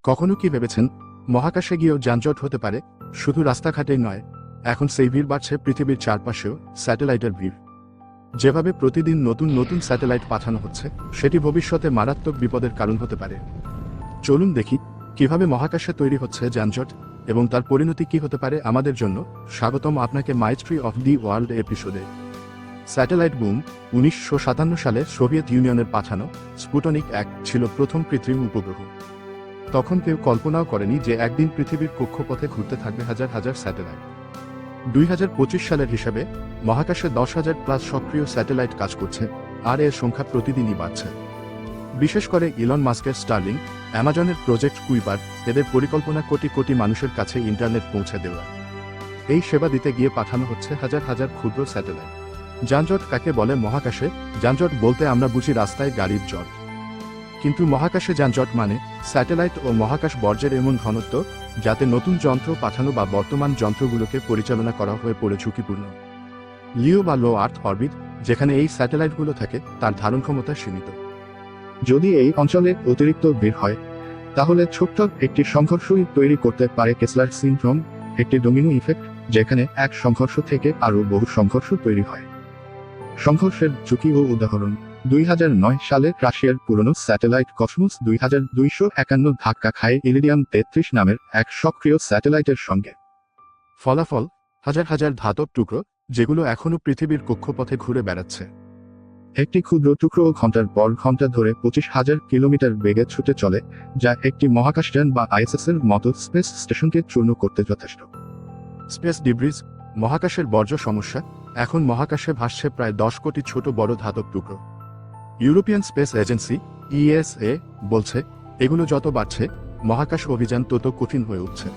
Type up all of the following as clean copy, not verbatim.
কখনো কি ভেবেছেন মহাকাশে গিয়েও যানজট হতে পারে? শুধু রাস্তাঘাটেই নয়, এখন সেই ভিড় বাড়ছে পৃথিবীর চারপাশেও, স্যাটেলাইটের ভিড়। যেভাবে প্রতিদিন নতুন নতুন স্যাটেলাইট পাঠানো হচ্ছে, সেটি ভবিষ্যতে মারাত্মক বিপদের কারণ হতে পারে। চলুন দেখি কিভাবে মহাকাশে তৈরি হচ্ছে যানজট এবং তার পরিণতি কি হতে পারে আমাদের জন্য। স্বাগতম আপনাকে মাইস্ট্রি অফ দি ওয়ার্ল্ড এপিসোডে। Satellite broom. 1957 সালে সোভিয়েত ইউনিয়নের পাঠানো স্পুটনিক 1 ছিল প্রথম কৃত্রিম উপগ্রহ। তখন কেউ কল্পনাও করেনি যে একদিন পৃথিবীর কক্ষপথে ঘুরতে থাকবে হাজার হাজার স্যাটেলাইট। 2025 সালের হিসাবে মহাকাশে 10,000+ সক্রিয় স্যাটেলাইট কাজ করছে, আর এর সংখ্যা প্রতিদিনই বাড়ছে। বিশেষ করে ইলন মাস্কের স্টারলিংক, অ্যামাজনের প্রজেক্ট কুইপার, এদের পরিকল্পনা কোটি কোটি মানুষের কাছে ইন্টারনেট পৌঁছে দেওয়া। এই সেবা দিতে গিয়ে পাঠানো হচ্ছে হাজার হাজার ক্ষুদ্র স্যাটেলাইট। যানজট কাকে বলে? মহাকাশে যানজট বলতে আমরা বুঝি রাস্তায় গাড়ির জট, কিন্তু মহাকাশে যানজট মানে স্যাটেলাইট ও মহাকাশ বর্জ্যের এমন ঘনত্ব যাতে নতুন যন্ত্র পাঠানো বা বর্তমান যন্ত্রগুলোকে পরিচালনা করা হয়ে পড়ে ঝুঁকিপূর্ণ। লিও বা লো আর্থ অরবিট, যেখানে এই স্যাটেলাইটগুলো থাকে, তার ধারণ ক্ষমতা সীমিত। যদি এই অঞ্চলে অতিরিক্ত ভিড় হয়, তাহলে ছোট্ট একটি সংঘর্ষই তৈরি করতে পারে কেসলার সিনড্রোম, একটি ডোমিনো ইফেক্ট, যেখানে এক সংঘর্ষ থেকে আরও বহু সংঘর্ষ তৈরি হয়। সংঘর্ষের ঝুঁকি ও উদাহরণ: 2009 সালে রাশিয়ার পুরনো স্যাটেলাইট কসমোস 2251 ধাক্কা খায় ইরিডিয়াম 33 নামের এক সক্রিয় স্যাটেলাইটের সঙ্গে। ফলাফল: হাজার হাজার ধাতব টুকরো, যেগুলো এখনও পৃথিবীর কক্ষপথে ঘুরে বেড়াচ্ছে। একটি ক্ষুদ্র টুকরো ঘন্টার পর ঘন্টা ধরে 25,000 কিলোমিটার বেগে ছুটে চলে, যা একটি মহাকাশযান বা আইএসএস এর মতো স্পেস স্টেশনকে চূর্ণ করতে যথেষ্ট। স্পেস ডিব্রিজ, মহাকাশের বর্জ্য সমস্যা। এখন মহাকাশে ভাসছে প্রায় 10 কোটি ছোট বড় ধাতব টুকরো। ইউরোপিয়ান স্পেস এজেন্সি ইএসএ বলছে, এগুলো যত বাড়ছে, মহাকাশ অভিযান তত কঠিন হয়ে উঠছে।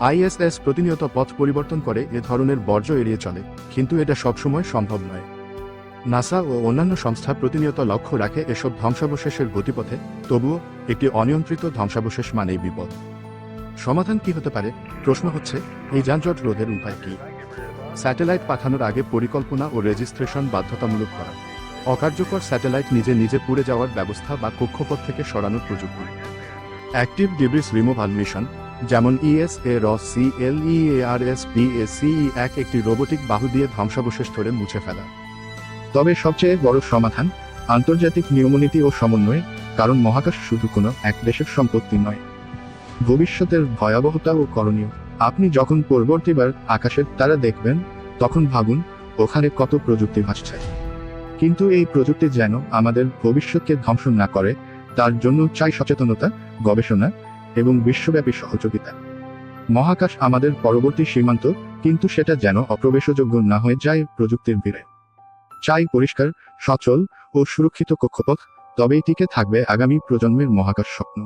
আইএসএস প্রতিনিয়ত পথ পরিবর্তন করে এ ধরনের বর্জ্য এড়িয়ে চলে, কিন্তু এটা সবসময় সম্ভব নয়। নাসা ও অন্যান্য সংস্থা প্রতিনিয়ত লক্ষ্য রাখে এসব ধ্বংসাবশেষের গতিপথে, তবুও একটি অনিয়ন্ত্রিত ধ্বংসাবশেষ মানেই বিপদ। সমাধান কি হতে পারে? প্রশ্ন হচ্ছে, এই যানজট রোধের উপায় কি? স্যাটেলাইট পাঠানোর আগে পরিকল্পনা ও রেজিস্ট্রেশন বাধ্যতামূলক করা। অকার্যকর স্যাটেলাইট নিজে নিজে পুড়ে যাওয়ার ব্যবস্থা বা কক্ষপথ থেকে সরানোর প্রযুক্তি। অ্যাক্টিভ ডিব্রিস রিমুভাল মিশন, যেমন ESAROCLEARSPACE-1 একটি রোবোটিক বাহু দিয়ে ধ্বংসাবশেষ ধরে মুছে ফেলা। তবে সবচেয়ে বড় সমাধান আন্তর্জাতিক নিয়মনীতি ও সমন্বয়, কারণ মহাকাশ শুধু কোনো এক দেশের সম্পত্তি নয়। ভবিষ্যতের ভয়াবহতা ও করণীয়: আপনি যখন পরবর্তীবার আকাশের তারা দেখবেন, তখন ভাবুন ওখানে কত প্রযুক্তি ভাসছে। কিন্তু এই প্রযুক্তি যেন আমাদের ভবিষ্যৎকে ধ্বংস না করে, তার জন্য চাই সচেতনতা, গবেষণা এবং বিশ্বব্যাপী সহযোগিতা। মহাকাশ আমাদের পরবর্তী সীমান্ত, কিন্তু সেটা যেন অপ্রবেশযোগ্য না হয়ে যায় প্রযুক্তির ভিড়ে। চাই পরিষ্কার, সচল ও সুরক্ষিত কক্ষপথ, তবেই টিকে থাকবে আগামী প্রজন্মের মহাকাশ স্বপ্ন।